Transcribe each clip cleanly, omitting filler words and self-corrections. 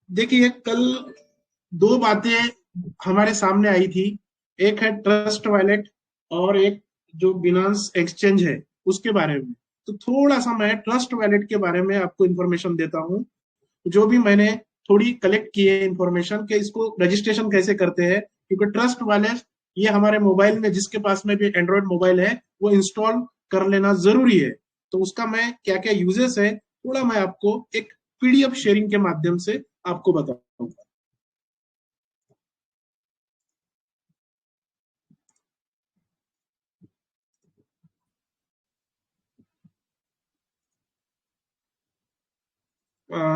देखिए, कल दो बातें हमारे सामने आई थी। एक है ट्रस्ट वॉलेट और एक जो बिनांस एक्सचेंज है उसके बारे में। तो थोड़ा सा मैं ट्रस्ट वॉलेट के बारे में आपको इन्फॉर्मेशन देता हूँ, जो भी मैंने थोड़ी कलेक्ट की है इन्फॉर्मेशन कि इसको रजिस्ट्रेशन कैसे करते हैं। क्योंकि ट्रस्ट वॉलेट ये हमारे मोबाइल में, जिसके पास में भी एंड्रॉयड मोबाइल है, वो इंस्टॉल कर लेना जरूरी है। तो उसका मैं क्या क्या यूजेस है, थोड़ा मैं आपको एक पीडीएफ शेयरिंग के माध्यम से आपको बताऊंगा।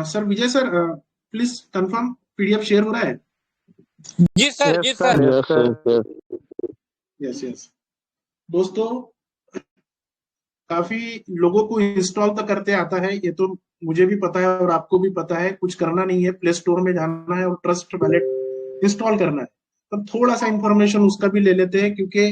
Sir Vijay sir, please confirm PDF share हो रहा है? जी सर, जी sir. Yes sir. Yes yes. दोस्तों, काफी लोगों को इंस्टॉल तो करते आता है, ये तो मुझे भी पता है और आपको भी पता है। कुछ करना नहीं है, प्ले स्टोर में जाना है और ट्रस्ट वॉलेट इंस्टॉल करना है। तो थोड़ा सा इंफॉर्मेशन उसका भी ले लेते हैं, क्योंकि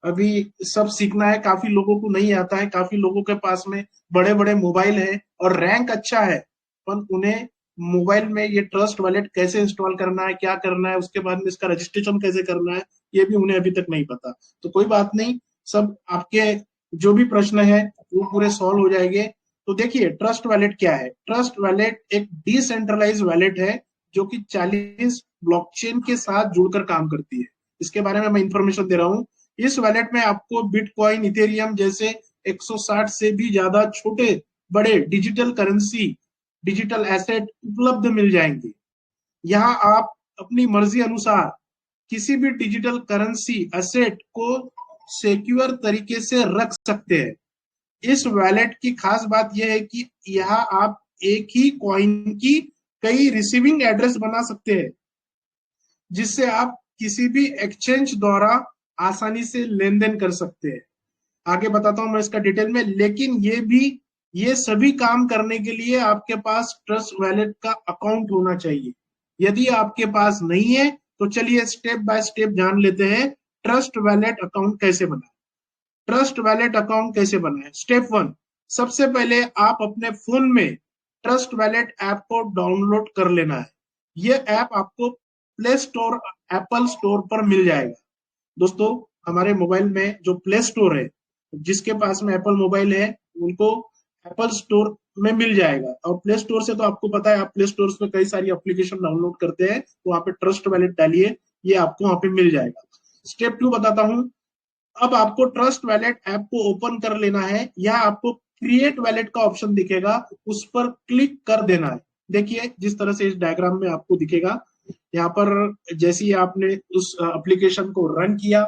अभी सब सीखना है। काफी लोगों को नहीं आता है, काफी लोगों के पास में बड़े बड़े मोबाइल है और रैंक अच्छा है, पर उन्हें मोबाइल में ये ट्रस्ट वॉलेट कैसे इंस्टॉल करना है, क्या करना है, उसके बाद में इसका रजिस्ट्रेशन कैसे करना है, ये भी उन्हें अभी तक नहीं पता। तो कोई बात नहीं, सब आपके जो भी प्रश्न है वो पूरे सॉल्व हो जाएंगे। तो देखिए, ट्रस्ट वॉलेट क्या है। ट्रस्ट वॉलेट एक डिसेंट्रलाइज वॉलेट है जो कि 40 ब्लॉकचेन के साथ जुड़कर काम करती है। इसके बारे में मैं इंफॉर्मेशन दे रहा हूँ। इस वॉलेट में आपको बिटकॉइन, इथेरियम जैसे 160 से भी ज्यादा छोटे बड़े डिजिटल करेंसी, डिजिटल एसेट उपलब्ध मिल जाएंगे। यहाँ आप अपनी मर्जी अनुसार किसी भी डिजिटल करेंसी एसेट को सिक्योर तरीके से रख सकते हैं। इस वॉलेट की खास बात यह है कि यहाँ आप एक ही कॉइन की कई रिसीविंग एड्रेस बना सकते हैं, जिससे आप किसी भी एक्सचेंज द्वारा आसानी से लेन देन कर सकते हैं। आगे बताता हूं मैं इसका डिटेल में, लेकिन ये सभी काम करने के लिए आपके पास ट्रस्ट वॉलेट का अकाउंट होना चाहिए। यदि आपके पास नहीं है तो चलिए स्टेप बाय स्टेप जान लेते हैं ट्रस्ट वॉलेट अकाउंट कैसे बनाए। ट्रस्ट वॉलेट अकाउंट कैसे बनाए? स्टेप वन, सबसे पहले आप अपने फोन में ट्रस्ट वॉलेट ऐप को डाउनलोड कर लेना है। ये ऐप आपको प्ले स्टोर, एप्पल स्टोर पर मिल जाएगा। दोस्तों, हमारे मोबाइल में जो प्ले स्टोर है, जिसके पास में एप्पल मोबाइल है उनको एप्पल स्टोर में मिल जाएगा। और प्ले स्टोर से तो आपको पता है, आप प्ले स्टोर में कई सारी एप्लीकेशन डाउनलोड करते हैं, तो वहां पे ट्रस्ट वॉलेट डालिए, ये आपको वहां पे मिल जाएगा। स्टेप टू बताता हूं। अब आपको ट्रस्ट वॉलेट ऐप को ओपन कर लेना है। यहाँ आपको क्रिएट वॉलेट का ऑप्शन दिखेगा, उस पर क्लिक कर देना है। देखिए, जिस तरह से इस डायग्राम में आपको दिखेगा, यहाँ पर जैसे ही आपने उस एप्लीकेशन को रन किया,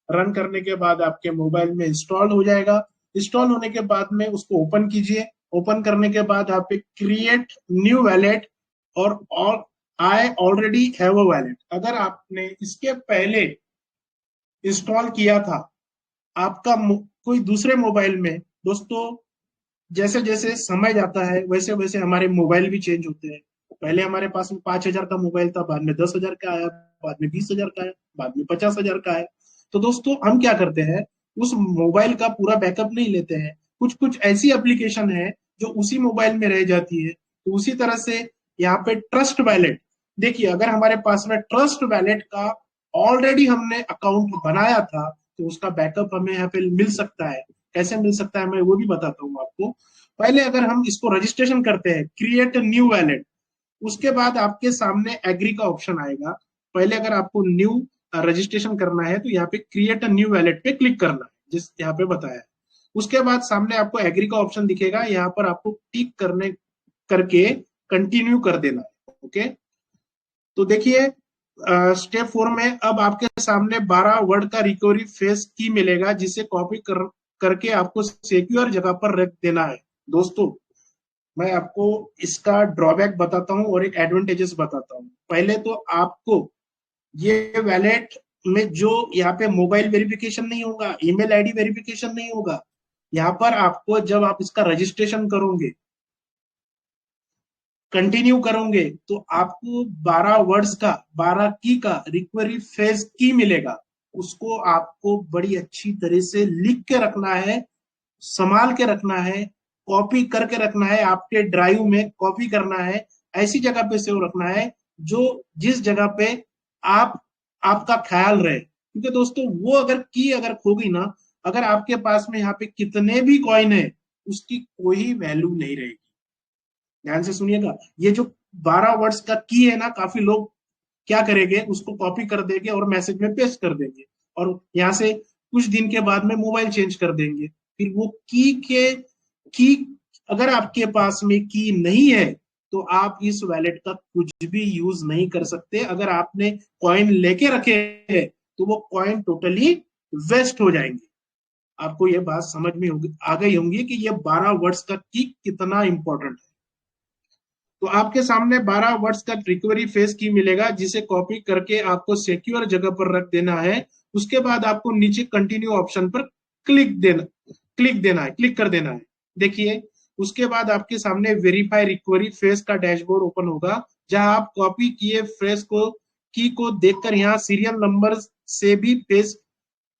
रन करने के बाद आपके मोबाइल में इंस्टॉल हो जाएगा। इंस्टॉल होने के बाद में उसको ओपन कीजिए। ओपन करने के बाद आप क्रिएट न्यू वॉलेट और I already have a wallet, अगर आपने इसके पहले इंस्टॉल किया था आपका कोई दूसरे मोबाइल में, दोस्तों जैसे जैसे समय जाता है वैसे वैसे हमारे मोबाइल भी चेंज होते हैं। पहले हमारे पास में 5,000 का मोबाइल था, बाद में 10,000 का आया, बाद में 20,000 का आया, बाद में 50,000 का आया। तो दोस्तों, हम क्या करते हैं, उस मोबाइल का पूरा बैकअप नहीं लेते हैं। कुछ कुछ ऐसी एप्लीकेशन है जो उसी मोबाइल में रह जाती है। तो उसी तरह से यहाँ पे ट्रस्ट वॉलेट, देखिए अगर हमारे पास में ट्रस्ट वॉलेट का ऑलरेडी हमने अकाउंट बनाया था, तो उसका बैकअप हमें यहाँ पे मिल सकता है। कैसे मिल सकता है मैं वो भी बताता हूँ आपको। पहले अगर हम इसको रजिस्ट्रेशन करते हैं, क्रिएट न्यू वैलेट, उसके बाद आपके सामने एग्री का ऑप्शन आएगा। पहले अगर आपको न्यू रजिस्ट्रेशन करना है तो यहाँ पे क्रिएट अ न्यू वैलेट पे क्लिक करना है, जिस यहाँ पे बताया है। उसके बाद सामने आपको एग्री का ऑप्शन दिखेगा, यहाँ पर आपको टिक करने करके कंटिन्यू कर देना है। ओके, तो देखिए स्टेप 4 में अब आपके सामने 12 वर्ड का रिकवरी फेस की मिलेगा, जिसे कॉपी करके आपको सिक्योर जगह पर रख देना है। दोस्तों, मैं आपको इसका ड्रॉबैक बताता हूं और एक एडवांटेजेस बताता हूं। पहले तो आपको ये वैलेट में जो यहाँ पे मोबाइल वेरिफिकेशन नहीं होगा, ईमेल आईडी वेरिफिकेशन नहीं होगा। यहाँ पर आपको जब आप इसका रजिस्ट्रेशन करोगे, कंटिन्यू करोगे, तो आपको 12 वर्ड्स का, 12 की का रिकवरी फेज की मिलेगा। उसको आपको बड़ी अच्छी तरह से लिख के रखना है, संभाल के रखना है, कॉपी करके रखना है, आपके ड्राइव में कॉपी करना है। ऐसी जगह पे सेव रखना है जो जिस जगह पे आप आपका ख्याल रहे, क्योंकि दोस्तों वो अगर की अगर खो गई ना, अगर आपके पास में यहाँ पे कितने भी कॉइन है उसकी कोई वैल्यू नहीं रहेगी। ध्यान से सुनिएगा, ये जो 12 वर्ड्स का की है ना, काफी लोग क्या करेंगे, उसको कॉपी कर देंगे और मैसेज में पेस्ट कर देंगे, और यहाँ से कुछ दिन के बाद में मोबाइल चेंज कर देंगे। फिर वो की अगर आपके पास में की नहीं है तो आप इस वैलेट का कुछ भी यूज नहीं कर सकते। अगर आपने कॉइन लेके रखे हैं तो वो कॉइन टोटली वेस्ट हो जाएंगे। आपको ये बात समझ में होगी, आ गई होंगी कि ये 12 वर्ड्स का की कितना इंपॉर्टेंट है। तो आपके सामने 12 वर्ड्स का रिकवरी फेस की मिलेगा, जिसे कॉपी करके आपको सिक्योर जगह पर रख देना है। उसके बाद आपको नीचे कंटिन्यू ऑप्शन पर क्लिक कर देना है। देखिए, उसके बाद आपके सामने वेरीफाई रिकवरी फेस का डैशबोर्ड ओपन होगा, जहां आप कॉपी किए फेस को देखकर यहाँ सीरियल नंबर से भी फेस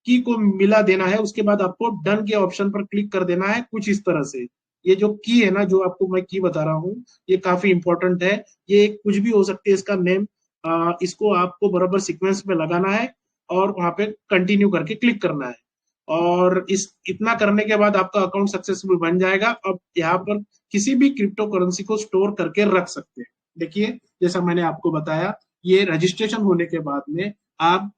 की को मिला देना है। उसके बाद आपको डन के ऑप्शन पर क्लिक कर देना है, कुछ इस तरह से। ये जो की है ना, जो आपको मैं की बता रहा हूँ, ये काफी इंपॉर्टेंट है। ये कुछ भी हो सकती है इसका नेम, इसको आपको बराबर सीक्वेंस में लगाना है और वहां पे कंटिन्यू करके क्लिक करना है। और इस इतना करने के बाद आपका अकाउंट सक्सेसफुल बन जाएगा। अब यहाँ पर किसी भी क्रिप्टो करेंसी को स्टोर करके रख सकते हैं। देखिए, जैसा मैंने आपको बताया, ये रजिस्ट्रेशन होने के बाद में आप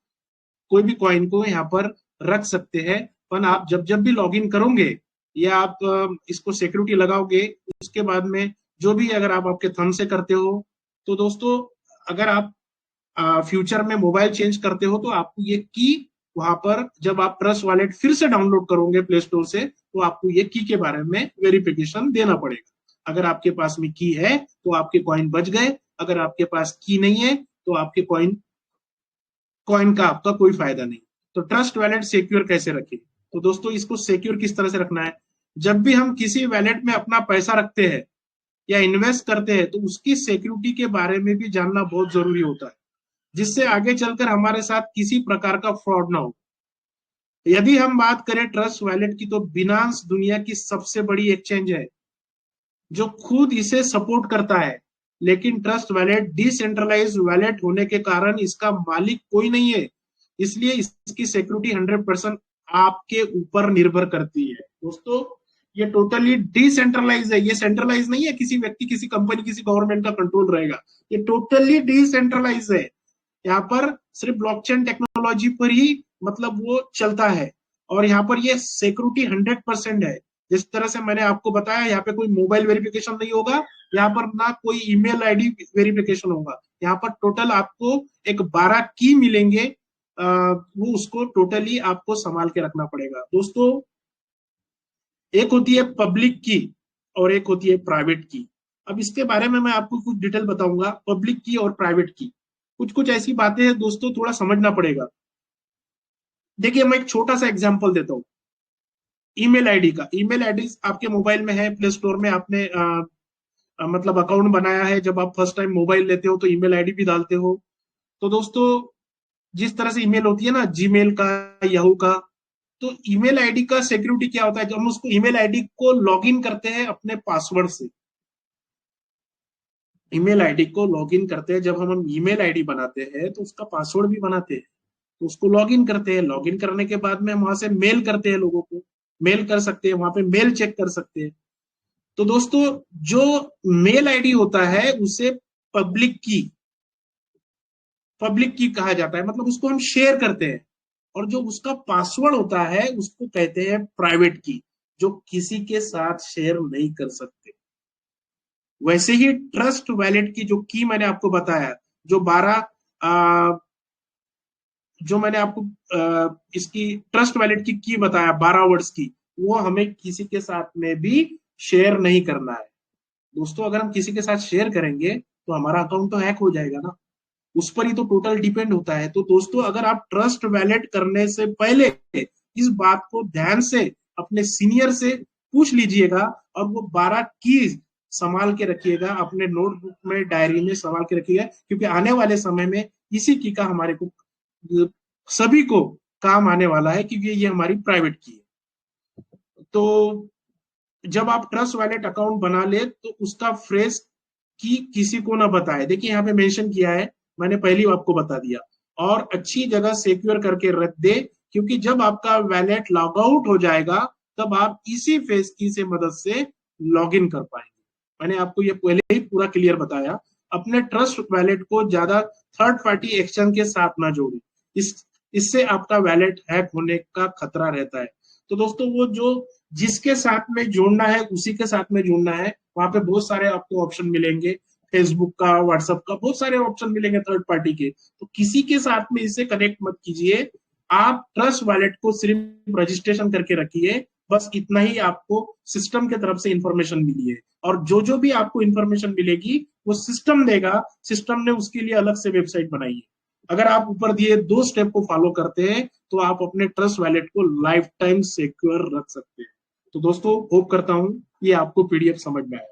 कोई भी कॉइन को यहाँ पर रख सकते हैं। पर आप जब जब भी लॉगिन करोगे या आप इसको सिक्योरिटी लगाओगे, उसके बाद में जो भी अगर आप आपके थंब से करते हो, तो दोस्तों अगर आप फ्यूचर में मोबाइल चेंज करते हो तो आपको ये की वहां पर, जब आप ट्रस्ट वॉलेट फिर से डाउनलोड करोगे प्ले स्टोर से, तो आपको ये की के बारे में वेरिफिकेशन देना पड़ेगा। अगर आपके पास में की है तो आपके कॉइन बच गए, अगर आपके पास की नहीं है तो आपके कॉइन कॉइन का आपका कोई फायदा नहीं। तो ट्रस्ट वैलेट सिक्योर कैसे रखें? तो दोस्तों इसको सिक्योर किस तरह से रखना है, जब भी हम किसी वैलेट में अपना पैसा रखते हैं या इन्वेस्ट करते हैं तो उसकी सिक्योरिटी के बारे में भी जानना बहुत जरूरी होता है, जिससे आगे चलकर हमारे साथ किसी प्रकार का फ्रॉड ना हो। यदि हम बात करें ट्रस्ट वैलेट की, तो बिनांस दुनिया की सबसे बड़ी एक्सचेंज है जो खुद इसे सपोर्ट करता है। लेकिन ट्रस्ट वैलेट डिसेंट्रलाइज वैलेट होने के कारण इसका मालिक कोई नहीं है, इसलिए इसकी सिक्योरिटी 100% आपके ऊपर निर्भर करती है। दोस्तों ये टोटली डिसेंट्रलाइज है, ये सेंट्रलाइज नहीं है, किसी व्यक्ति, किसी कंपनी, किसी गवर्नमेंट का कंट्रोल रहेगा। ये टोटली डिसेंट्रलाइज है। यहाँ पर सिर्फ ब्लॉकचेन टेक्नोलॉजी पर ही मतलब वो चलता है, और यहाँ पर ये सिक्योरिटी 100% है। जिस तरह से मैंने आपको बताया, यहाँ पे कोई मोबाइल वेरिफिकेशन नहीं होगा, यहाँ पर ना कोई ईमेल आईडी वेरिफिकेशन होगा। यहाँ पर टोटल आपको एक 12 की मिलेंगे, वो उसको टोटली आपको संभाल के रखना पड़ेगा। दोस्तों एक होती है पब्लिक की और एक होती है प्राइवेट की। अब इसके बारे में मैं आपको कुछ डिटेल बताऊंगा, पब्लिक की और प्राइवेट की। कुछ कुछ ऐसी बातें हैं दोस्तों, थोड़ा समझना पड़ेगा। देखिए, मैं एक छोटा सा एग्जांपल देता हूँ ईमेल आईडी का। ईमेल आईडी आपके मोबाइल में है, प्ले स्टोर में आपने मतलब अकाउंट बनाया है। जब आप फर्स्ट टाइम मोबाइल लेते हो तो ईमेल आईडी भी डालते हो। तो दोस्तों जिस तरह से ईमेल होती है ना, जीमेल का, याहू का, तो ईमेल आईडी का सिक्योरिटी क्या होता है, जब हम उसको ईमेल आईडी को लॉगिन करते हैं अपने पासवर्ड से, ईमेल आईडी को लॉगिन करते हैं, जब हम ईमेल आईडी बनाते हैं तो उसका पासवर्ड भी बनाते हैं। तो उसको लॉगिन करते हैं, लॉगिन करने के बाद में हम वहां से मेल करते हैं, लोगों को मेल कर सकते हैं, वहां पे मेल चेक कर सकते हैं। तो दोस्तों जो मेल आईडी होता है उसे पब्लिक की पब्लिक की कहा जाता है, मतलब उसको हम शेयर करते हैं। और जो उसका पासवर्ड होता है उसको कहते हैं प्राइवेट की, जो किसी के साथ शेयर नहीं कर सकते। वैसे ही ट्रस्ट वैलेट की जो की मैंने आपको बताया, जो 12 जो मैंने आपको इसकी ट्रस्ट वैलेट की बताया 12 वर्ड्स की, वो हमें किसी के साथ में भी शेयर नहीं करना है। दोस्तों अगर हम किसी के साथ शेयर करेंगे तो हमारा अकाउंट तो हैक हो जाएगा ना, उस पर ही तो टोटल डिपेंड होता है। तो दोस्तों अगर आप ट्रस्ट वैलेट करने से पहले इस बात को ध्यान से अपने सीनियर से पूछ लीजिएगा, और वो 12 की संभाल के रखिएगा, अपने नोटबुक में, डायरी में संभाल के रखिएगा, क्योंकि आने वाले समय में इसी की का हमारे को सभी को काम आने वाला है, क्योंकि ये हमारी प्राइवेट की है। तो जब आप ट्रस्ट वैलेट अकाउंट बना ले तो उसका फ्रेश कि किसी को ना बताए। देखिए यहाँ पे मेंशन किया है, मैंने पहले ही आपको बता दिया। और अच्छी जगह सिक्योर करके रख दे, क्योंकि जब आपका वैलेट लॉग आउट हो जाएगा तब आप इसी फेस की से मदद से लॉग इन कर पाएंगे। मैंने आपको ये पहले ही पूरा क्लियर बताया। अपने ट्रस्ट वैलेट को ज्यादा थर्ड पार्टी एक्सचेंज के साथ ना जोड़े, इससे आपका वैलेट हैक होने का खतरा रहता है। तो दोस्तों वो जो जिसके साथ में जोड़ना है उसी के साथ में जोड़ना है। वहां पे बहुत सारे आपको ऑप्शन मिलेंगे, फेसबुक का, व्हाट्सएप का, बहुत सारे ऑप्शन मिलेंगे थर्ड पार्टी के। तो किसी के साथ में इसे कनेक्ट मत कीजिए। आप ट्रस्ट वॉलेट को सिर्फ रजिस्ट्रेशन करके रखिए, बस इतना ही आपको सिस्टम की तरफ से इंफॉर्मेशन मिली है। और जो जो भी आपको इंफॉर्मेशन मिलेगी वो सिस्टम देगा, सिस्टम ने उसके लिए अलग से वेबसाइट बनाई है। अगर आप ऊपर दिए 2 स्टेप को फॉलो करते हैं तो आप अपने ट्रस्ट वॉलेट को लाइफ टाइम सिक्योर रख सकते हैं। तो दोस्तों होप करता हूं ये आपको पीडीएफ समझ में आया।